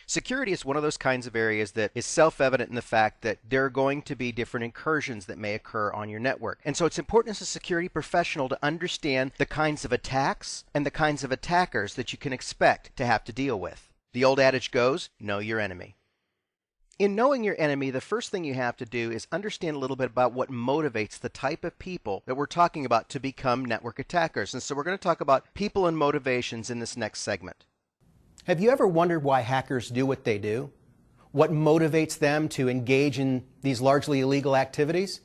Security is one of those kinds of areas that is self-evident in the fact that there are going to be different incursions that may occur on your network. And so it's important as a security professional to understand the kinds of attacks and the kinds of attackers that you can expect to have to deal with. The old adage goes, know your enemy. In knowing your enemy, the first thing you have to do is understand a little bit about what motivates the type of people that we're talking about to become network attackers. And so we're going to talk about people and motivations in this next segment. Have you ever wondered why hackers do what they do? What motivates them to engage in these largely illegal activities?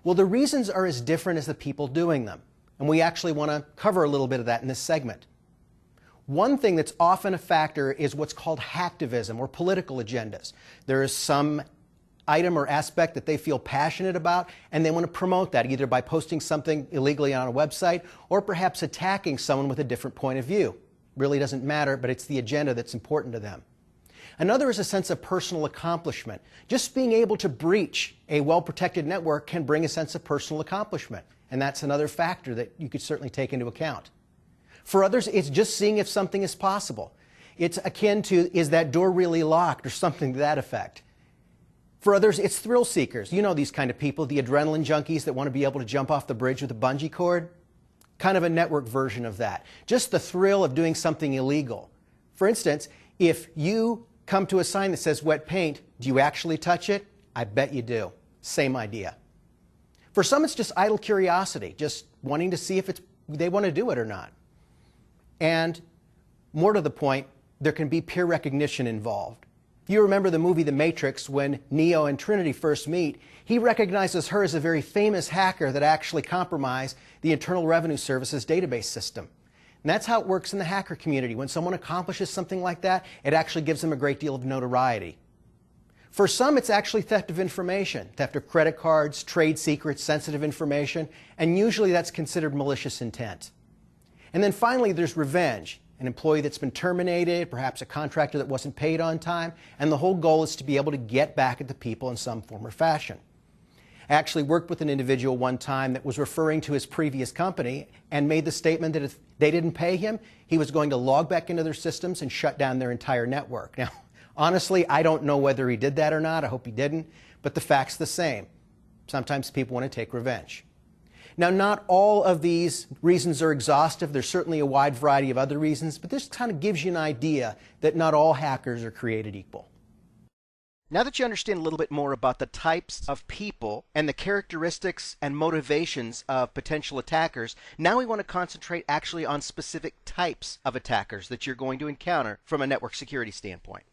Well, the reasons are as different as the people doing them. And we actually want to cover a little bit of that in this segment. One thing that's often a factor is what's called hacktivism or political agendas. There is some item or aspect that they feel passionate about, and they want to promote that either by posting something illegally on a website or perhaps attacking someone with a different point of view. Really doesn't matter, but it's the agenda that's important to them. Another is a sense of personal accomplishment. Just being able to breach a well-protected network can bring a sense of personal accomplishment, and that's another factor that you could certainly take into account. For others, it's just seeing if something is possible. It's akin to, is that door really locked, or something to that effect. For others, it's thrill seekers. You know these kind of people, the adrenaline junkies that want to be able to jump off the bridge with a bungee cord. Kind of a network version of that. Just the thrill of doing something illegal. For instance, if you come to a sign that says wet paint, do you actually touch it? I bet you do. Same idea. For some, it's just idle curiosity, just wanting to see if they want to do it or not. And more to the point, there can be peer recognition involved. If you remember the movie The Matrix, when Neo and Trinity first meet, he recognizes her as a very famous hacker that actually compromised the Internal Revenue Service's database system. And that's how it works in the hacker community. When someone accomplishes something like that, it actually gives them a great deal of notoriety. For some, it's actually theft of information, theft of credit cards, trade secrets, sensitive information, and usually that's considered malicious intent. And then finally, there's revenge. An employee that's been terminated, perhaps a contractor that wasn't paid on time, and the whole goal is to be able to get back at the people in some form or fashion. I actually worked with an individual one time that was referring to his previous company and made the statement that if they didn't pay him, he was going to log back into their systems and shut down their entire network. Now, honestly, I don't know whether he did that or not. I hope he didn't. But the fact's the same. Sometimes people want to take revenge. Now, not all of these reasons are exhaustive. There's certainly a wide variety of other reasons, but this kind of gives you an idea that not all hackers are created equal. Now that you understand a little bit more about the types of people and the characteristics and motivations of potential attackers, now we want to concentrate actually on specific types of attackers that you're going to encounter from a network security standpoint.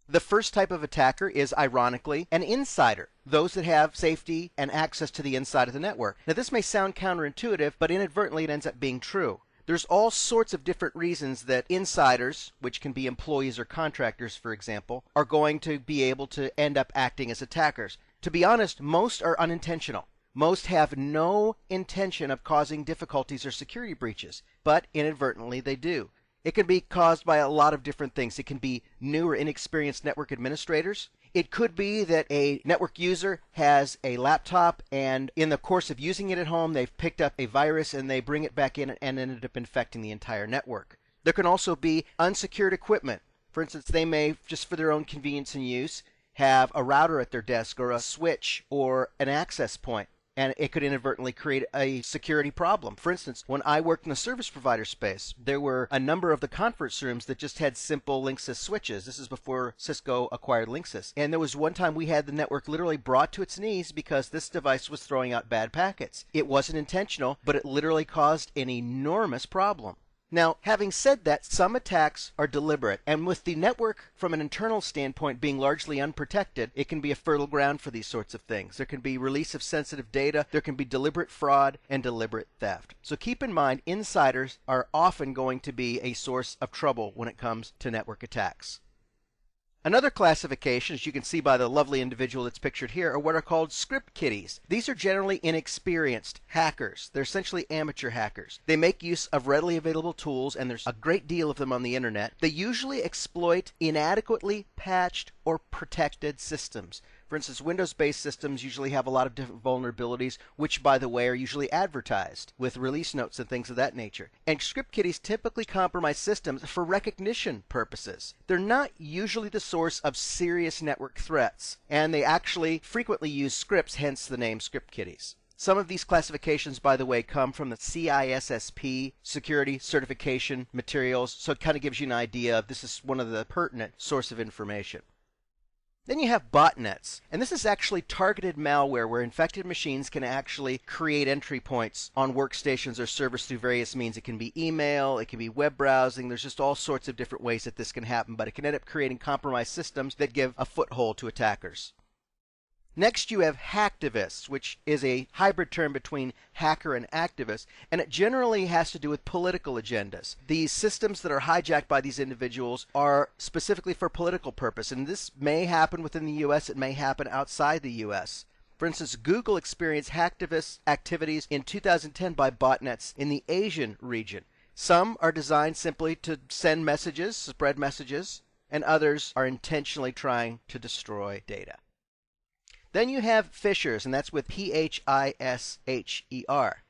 The first type of attacker is, ironically, an insider, those that have safety and access to the inside of the network. Now, this may sound counterintuitive, but inadvertently it ends up being true. There's all sorts of different reasons that insiders, which can be employees or contractors, for example, are going to be able to end up acting as attackers. To be honest, most are unintentional. Most have no intention of causing difficulties or security breaches, but inadvertently they do. It can be caused by a lot of different things. It can be new or inexperienced network administrators. It could be that a network user has a laptop and in the course of using it at home, they've picked up a virus and they bring it back in and ended up infecting the entire network. There can also be unsecured equipment. For instance, they may, just for their own convenience and use, have a router at their desk or a switch or an access point. And it could inadvertently create a security problem. For instance, when I worked in the service provider space, there were a number of the conference rooms that just had simple Linksys switches. This is before Cisco acquired Linksys. And there was one time we had the network literally brought to its knees because this device was throwing out bad packets. It wasn't intentional, but it literally caused an enormous problem. Now, having said that, some attacks are deliberate, and with the network from an internal standpoint being largely unprotected, it can be a fertile ground for these sorts of things. There can be release of sensitive data, there can be deliberate fraud, and deliberate theft. So keep in mind, insiders are often going to be a source of trouble when it comes to network attacks. Another classification, as you can see by the lovely individual that's pictured here, are what are called script kiddies. These are generally inexperienced hackers. They're essentially amateur hackers. They make use of readily available tools, and there's a great deal of them on the internet. They usually exploit inadequately patched or protected systems. For instance, Windows-based systems usually have a lot of different vulnerabilities, which, by the way, are usually advertised with release notes and things of that nature. And script kiddies typically compromise systems for recognition purposes. They're not usually the source of serious network threats, and they actually frequently use scripts, hence the name script kiddies. Some of these classifications, by the way, come from the CISSP security certification materials, so it kind of gives you an idea of this is one of the pertinent source of information. Then you have botnets, and this is actually targeted malware where infected machines can actually create entry points on workstations or servers through various means. It can be email, it can be web browsing, there's just all sorts of different ways that this can happen, but it can end up creating compromised systems that give a foothold to attackers. Next, you have hacktivists, which is a hybrid term between hacker and activist, and it generally has to do with political agendas. These systems that are hijacked by these individuals are specifically for political purpose, and this may happen within the U.S., it may happen outside the U.S. For instance, Google experienced hacktivist activities in 2010 by botnets in the Asian region. Some are designed simply to send messages, spread messages, and others are intentionally trying to destroy data. Then you have phishers, and that's with P-H-I-S-H-E-R.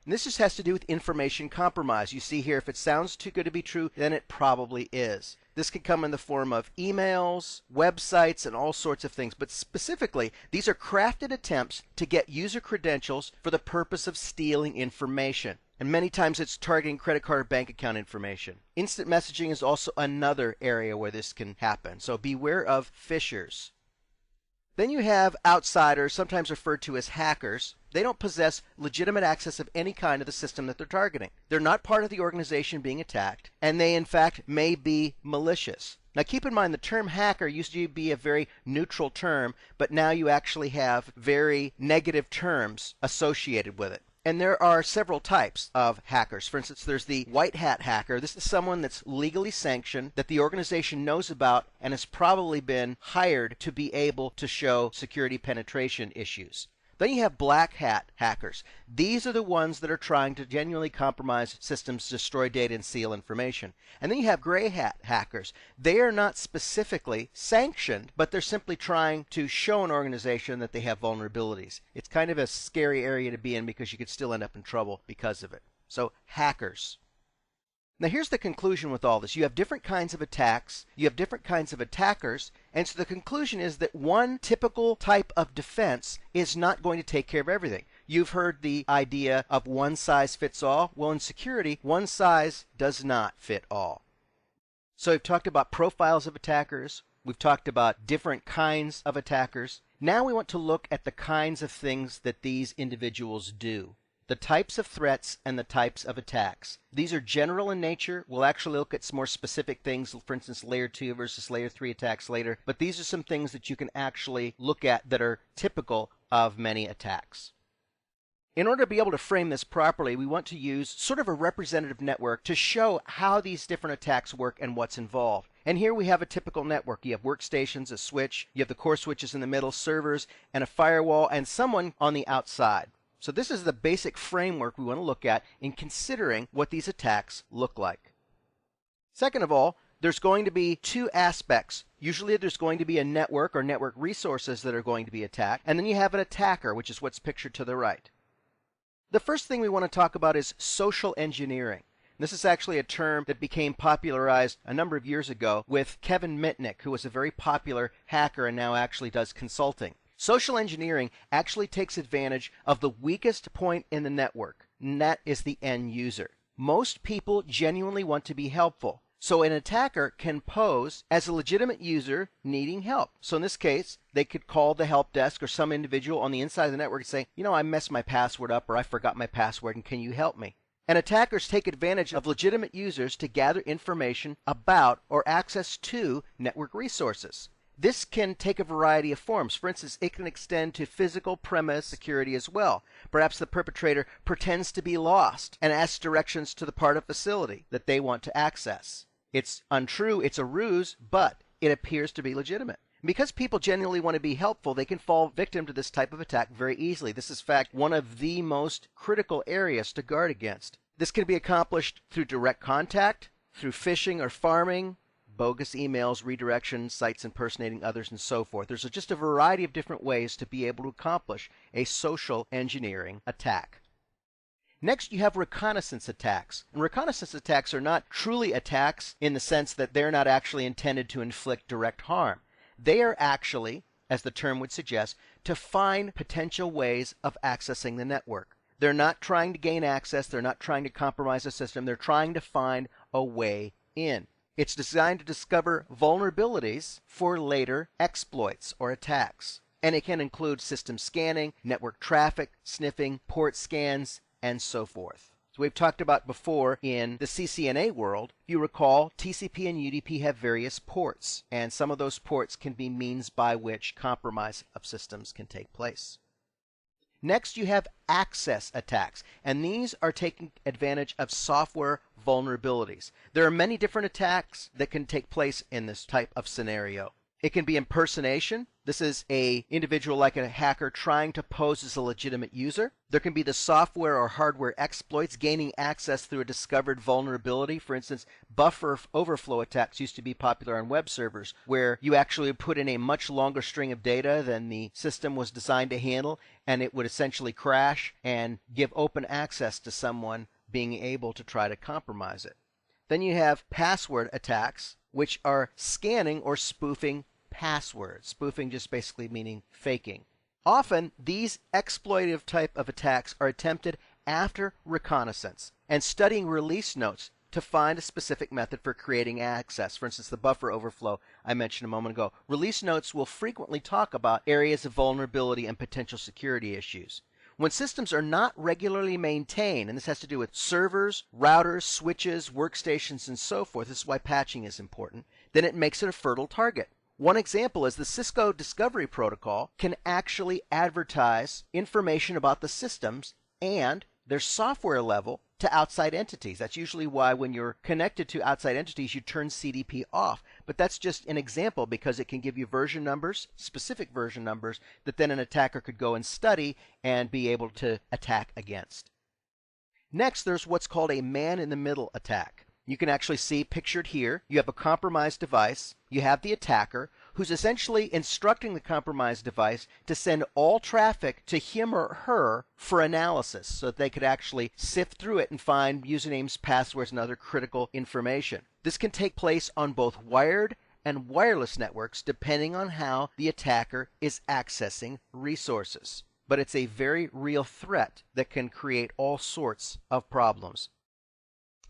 And this just has to do with information compromise. You see here, if it sounds too good to be true, then it probably is. This can come in the form of emails, websites, and all sorts of things. But specifically, these are crafted attempts to get user credentials for the purpose of stealing information. And many times it's targeting credit card or bank account information. Instant messaging is also another area where this can happen. So beware of phishers. Then you have outsiders, sometimes referred to as hackers. They don't possess legitimate access of any kind to the system that they're targeting. They're not part of the organization being attacked, and they in fact may be malicious. Now keep in mind the term hacker used to be a very neutral term, but now you actually have very negative terms associated with it. And there are several types of hackers. For instance, there's the white hat hacker. This is someone that's legally sanctioned, that the organization knows about, and has probably been hired to be able to show security penetration issues. Then you have black hat hackers. These are the ones that are trying to genuinely compromise systems, destroy data, and steal information. And then you have gray hat hackers. They are not specifically sanctioned, but they're simply trying to show an organization that they have vulnerabilities. It's kind of a scary area to be in because you could still end up in trouble because of it. So, hackers. Now here's the conclusion with all this. You have different kinds of attacks, you have different kinds of attackers, and so the conclusion is that one typical type of defense is not going to take care of everything. You've heard the idea of one size fits all. Well, in security, one size does not fit all. So we've talked about profiles of attackers, we've talked about different kinds of attackers. Now we want to look at the kinds of things that these individuals do. The types of threats and the types of attacks. These are general in nature. We'll actually look at some more specific things, for instance, layer 2 versus layer 3 attacks later. But these are some things that you can actually look at that are typical of many attacks. In order to be able to frame this properly, we want to use sort of a representative network to show how these different attacks work and what's involved. And here we have a typical network. You have workstations, a switch, you have the core switches in the middle, servers, and a firewall, and someone on the outside. So this is the basic framework we want to look at in considering what these attacks look like. Second of all, there's going to be two aspects. Usually there's going to be a network or network resources that are going to be attacked, and then you have an attacker, which is what's pictured to the right. The first thing we want to talk about is social engineering. This is actually a term that became popularized a number of years ago with Kevin Mitnick, who was a very popular hacker and now actually does consulting. Social engineering actually takes advantage of the weakest point in the network, and that is the end user. Most people genuinely want to be helpful, so an attacker can pose as a legitimate user needing help. So in this case, they could call the help desk or some individual on the inside of the network and say, you know, I messed my password up or I forgot my password and can you help me? And attackers take advantage of legitimate users to gather information about or access to network resources. This can take a variety of forms. For instance, it can extend to physical premise security as well. Perhaps the perpetrator pretends to be lost and asks directions to the part of facility that they want to access. It's untrue, it's a ruse, but it appears to be legitimate. Because people genuinely want to be helpful, they can fall victim to this type of attack very easily. This is, in fact, one of the most critical areas to guard against. This can be accomplished through direct contact, through phishing or farming, bogus emails, redirections, sites impersonating others, and so forth. There's just a variety of different ways to be able to accomplish a social engineering attack. Next, you have reconnaissance attacks. And reconnaissance attacks are not truly attacks in the sense that they're not actually intended to inflict direct harm. They are actually, as the term would suggest, to find potential ways of accessing the network. They're not trying to gain access. They're not trying to compromise the system. They're trying to find a way in. It's designed to discover vulnerabilities for later exploits or attacks. And it can include system scanning, network traffic, sniffing, port scans, and so forth. So we've talked about before in the CCNA world, if you recall, TCP and UDP have various ports, and some of those ports can be means by which compromise of systems can take place. Next, you have access attacks, and these are taking advantage of software vulnerabilities. There are many different attacks that can take place in this type of scenario. It can be impersonation. This is an individual like a hacker trying to pose as a legitimate user. There can be the software or hardware exploits, gaining access through a discovered vulnerability. For instance, buffer overflow attacks used to be popular on web servers, where you actually put in a much longer string of data than the system was designed to handle, and it would essentially crash and give open access to someone being able to try to compromise it. Then you have password attacks, which are scanning or spoofing passwords. Spoofing just basically meaning faking. Often, these exploitative type of attacks are attempted after reconnaissance and studying release notes to find a specific method for creating access. For instance, the buffer overflow I mentioned a moment ago. Release notes will frequently talk about areas of vulnerability and potential security issues. When systems are not regularly maintained, and this has to do with servers, routers, switches, workstations, and so forth, this is why patching is important, then it makes it a fertile target. One example is the Cisco Discovery Protocol can actually advertise information about the systems and their software level to outside entities. That's usually why when you're connected to outside entities, you turn CDP off. But that's just an example because it can give you version numbers, specific version numbers, that then an attacker could go and study and be able to attack against. Next, there's what's called a man-in-the-middle attack. You can actually see pictured here, you have a compromised device, you have the attacker, who's essentially instructing the compromised device to send all traffic to him or her for analysis so that they could actually sift through it and find usernames, passwords, and other critical information. This can take place on both wired and wireless networks depending on how the attacker is accessing resources. But it's a very real threat that can create all sorts of problems.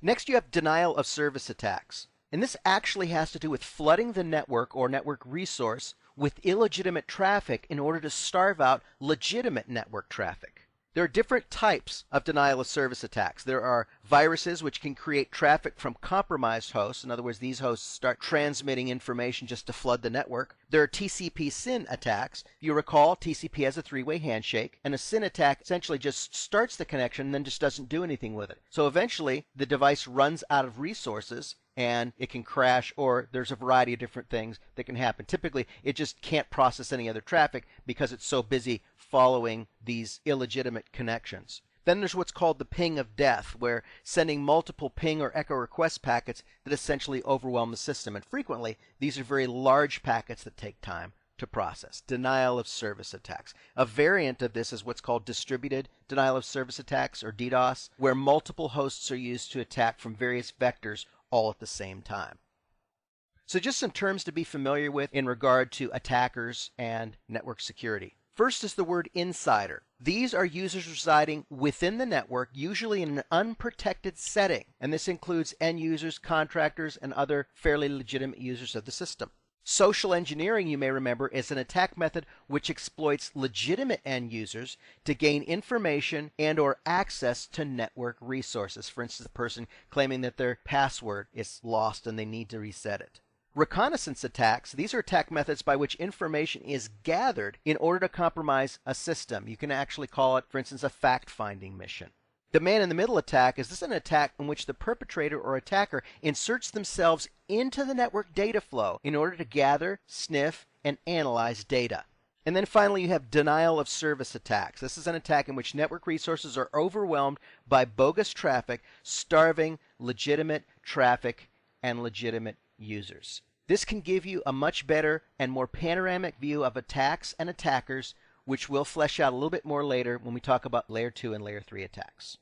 Next, you have denial of service attacks. And this actually has to do with flooding the network or network resource with illegitimate traffic in order to starve out legitimate network traffic. There are different types of denial of service attacks. There are viruses which can create traffic from compromised hosts. In other words, these hosts start transmitting information just to flood the network. There are TCP SYN attacks. You recall, TCP has a three-way handshake, and a SYN attack essentially just starts the connection and then just doesn't do anything with it. So eventually, the device runs out of resources and it can crash, or there's a variety of different things that can happen. Typically, it just can't process any other traffic because it's so busy following these illegitimate connections. Then there's what's called the ping of death, where sending multiple ping or echo request packets that essentially overwhelm the system. And frequently, these are very large packets that take time to process. Denial of service attacks. A variant of this is what's called distributed denial of service attacks, or DDoS, where multiple hosts are used to attack from various vectors all at the same time. So just some terms to be familiar with in regard to attackers and network security. First is the word insider. These are users residing within the network, usually in an unprotected setting, and this includes end users, contractors, and other fairly legitimate users of the system. Social engineering, you may remember, is an attack method which exploits legitimate end users to gain information and or access to network resources. For instance, a person claiming that their password is lost and they need to reset it. Reconnaissance attacks, these are attack methods by which information is gathered in order to compromise a system. You can actually call it, for instance, a fact-finding mission. The man-in-the-middle attack is this an attack in which the perpetrator or attacker inserts themselves into the network data flow in order to gather, sniff, and analyze data. And then finally, you have denial of service attacks. This is an attack in which network resources are overwhelmed by bogus traffic, starving legitimate traffic and legitimate users. This can give you a much better and more panoramic view of attacks and attackers, which we'll flesh out a little bit more later when we talk about Layer 2 and Layer 3 attacks.